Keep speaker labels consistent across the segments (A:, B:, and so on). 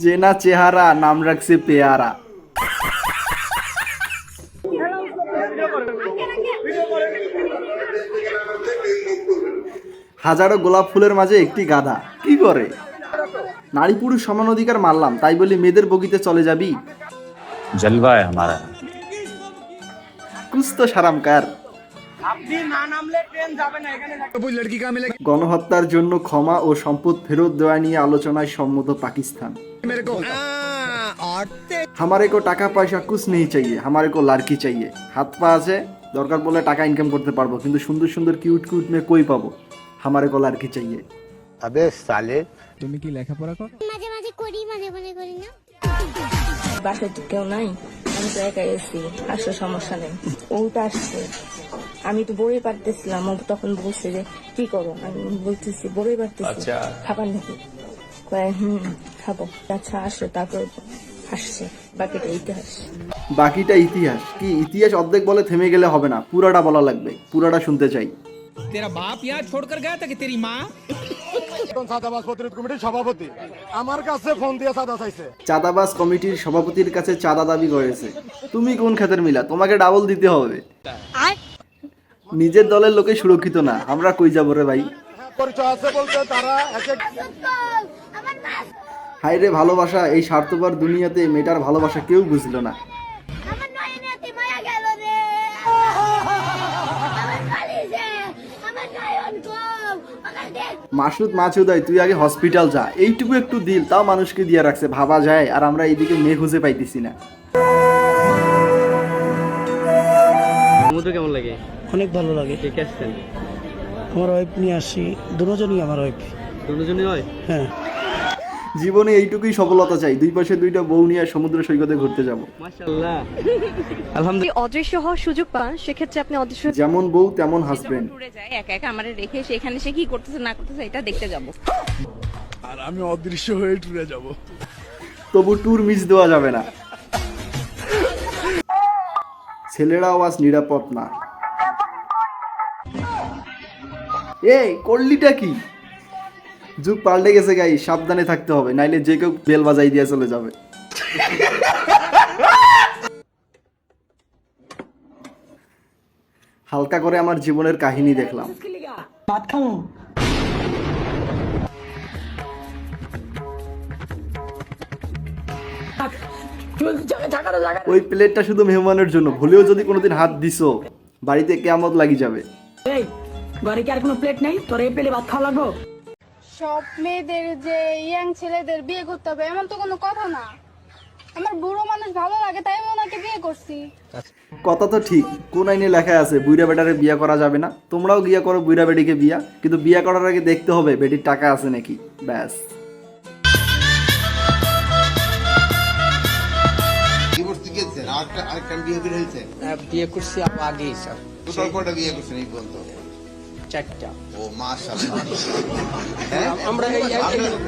A: জেনা চেহারা নাম রাখছে পেয়ারা। হাজারো গোলাপ ফুলের মাঝে একটি গাধা কি করে? নারী পুরুষ সমান অধিকার মানলাম, তাই বলি মেয়েদের বগিতে চলে যাবি?
B: জলবা है हमारा।
A: কুছ তো শরম কর। গণহত্যার জন্য ক্ষমা ও সম্পদ ফেরত দেওয়া নিয়ে আলোচনায় সম্মত পাকিস্তান। हमारे को টাকা পয়সা কুছ নেই চাইয়ে, हमारे को লাড়কি চাইয়ে। হাত পা আছে, দরকার পড়লে টাকা ইনকাম করতে পারবো, কিন্তু সুন্দর সুন্দর কিউট কিউট মেয়ে কই পাবো? हमारे को লাড়কি চাইয়ে।
C: अबे साले
D: তুমি কি লেখাপড়া করো?
E: মাঝে মাঝে করি, মাঝে মাঝে করি না।
F: বাসায় তো কেউ নাই, আমি তো একাই আছি, আসলে সমস্যা নেই। ও তো আসছে, আমি তো বড়ই পারতেছিলাম, ও তখন বলছে যে কি করো, আমি বলতেছি বড়ই পারতেছি, খাবার নাকি? কয় খাবো। আচ্ছা আসো, তারপর আসছে। বাকিটা ইতিহাস।
A: বাকিটা ইতিহাস কি? ইতিহাস অর্ধেক বলে থেমে গেলে হবে না, পুরাটা বলা লাগবে, পুরাটা শুনতে চাই।
D: तेरा बाप यहाँ छोड़कर गया था कि तेरी माँ?
C: সভাপতি আমার কাছে ফোন দিয়ে চাঁদা চাইছে।
A: চাঁদাবাজ কমিটির সভাপতির কাছে চাঁদা দাবি করেছে। তুমি কোন খাতের মিলা? তোমাকে ডাবল দিতে হবে। নিজের দলের লোকে সুরক্ষিত না, আমরা কই যাবো রে ভাই?
C: পরিচয় আছে বলতে তারা
A: হায় রে ভালোবাসা, এই স্বার্থপর দুনিয়াতে মেয়েটার ভালোবাসা কেউ বুঝলো না।
E: আমার নয়নাতে মায়া গেল রে, আমার কলিজে, আমার নয়ন কম, আমার দেখ।
A: মাসুদ মাসুদাই তুই আগে হসপিটাল যা, এইটুকু একটু দিল তাও মানুষকে দিয়ে রাখছে, ভাবা যায়? আর আমরা এইদিকে মেয়ে খুঁজে পাইতেছি না।
G: সমুদ্র কেমন লাগে?
H: অনেক ভালো লাগে।
G: কে কে আসছেন?
H: আমার ওয়াইফ নিয়ে আসি, দুজনই আমার ওয়াইফ।
G: দুজনই হয়?
H: হ্যাঁ।
A: জীবনে এইটুকুই সফলতা চাই, দুই পাশে দুইটা বউ নিয়ে সমুদ্র সৈকতে ঘুরতে যাব।
G: মাশাআল্লাহ,
I: আলহামদুলিল্লাহ। অদৃশ্য হওয়ার সুযোগ পান, সেক্ষেত্রে আপনি অদৃশ্য
A: যেমন বউ তেমন হাজবেন্ড।
I: ট্যুরে যায় একা একা, আমারে রেখে সেখানে সে কি করতেছে না করতেছে এটা দেখতে যাব।
C: আর আমি অদৃশ্য হয়ে টুরে যাব।
A: তবু ট্যুর মিস দেওয়া যাবে না। ছেলেরাও আজ নিরাপদ না। এই করলিটা কি? যুগ পাল্টে গেছে গাই, সাবধানে থাকতে হবে, নাইলে যে কেউ বেল বাজাই দিয়ে চলে যাবে। হালকা করে আমার জীবনের কাহিনী দেখলাম। ওই প্লেটটা শুধু মেহমানের জন্য, ভুলেও যদি কোনোদিন হাত দিছো বাড়িতে কেয়ামত লাগি যাবে।
F: ঘরে কি আর কোনো প্লেট নেই? তোর এই পেলে ভাত খাওয়া লাগবো?
J: সব মেয়েদের যে ইয়াং ছেলেদের বিয়ে করতে হবে এমন তো কোনো কথা না। আমার বুড়ো মানুষ ভালো লাগে তাই আমি ওনাকে বিয়ে করছি।
A: কথা তো ঠিক, কোন আইনে লেখা আছে বুইড়া বেটারে বিয়ে করা যাবে না? তোমরাও গিয়া করো বুইড়া বেটিকে বিয়া, কিন্তু বিয়া করার আগে দেখতে হবে বেটির টাকা আছে নাকি, ব্যাস।
G: বিয়ে করছি আগে স্যার।
C: তোর কয়টা বিয়ে করছেন এই বলতো?
G: 4টা।
C: ও মাশাআল্লাহ।
G: আমরা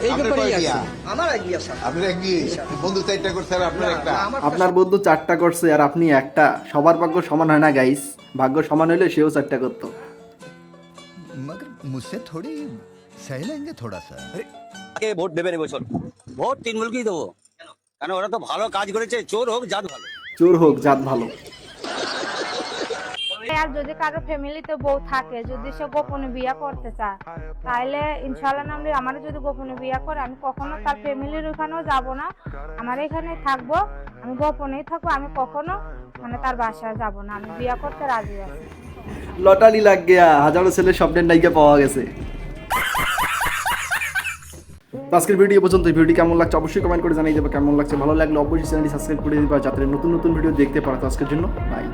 G: এই ব্যাপারেই আছি।
C: আমার এক বিয়ে স্যার। আপনার এক বিয়ে? বন্ধু 4টা করছে আর আপনার একটা?
A: আপনার বন্ধু 4টা করছে আর আপনি একটা। সবার ভাগ্য সমান হয় না গাইস, ভাগ্য সমান হলে সেও 4টা করতো।
K: मगर मुझसे थोड़ी सह लेंगे थोड़ा सा।
G: কে ভোট দেবে রে বছর? ভোট তৃণমূলকেই দেবো। কারণ ওরা তো ভালো কাজ করেছে, চোর হোক জাত ভালো।
A: চোর হোক জাত ভালো।
J: আর যদি কারো ফ্যামিলিতে বউ থাকে, যদি সে গোপনে বিয়ে করতে চায়, তাহলে ইনশাআল্লাহ নামলে আমার যদি গোপনে বিয়ে করে, আমি কখনো তার ফ্যামিলির ওখানেও যাব না, আমার এখানেই থাকবো, আমি গোপনেই থাকবো, আমি কখনো মানে তার বাসায় যাব না, আমি বিয়ে করতে রাজি আছি।
A: লটারি লাগ গিয়া, হাজারো ছেলের স্বপ্নের নায়িকা পাওয়া গেছে। আজকের ভিডিও পর্যন্ত। ভিডিও কেমন লাগছে অবশ্যই কমেন্ট করে জানিয়ে দেবে। কেমন লাগছে, ভালো লাগলে অবশ্যই চ্যানেলটি সাবস্ক্রাইব করে দিবা যাতে নতুন নতুন ভিডিও দেখতে পারো। আজকের জন্য বাই।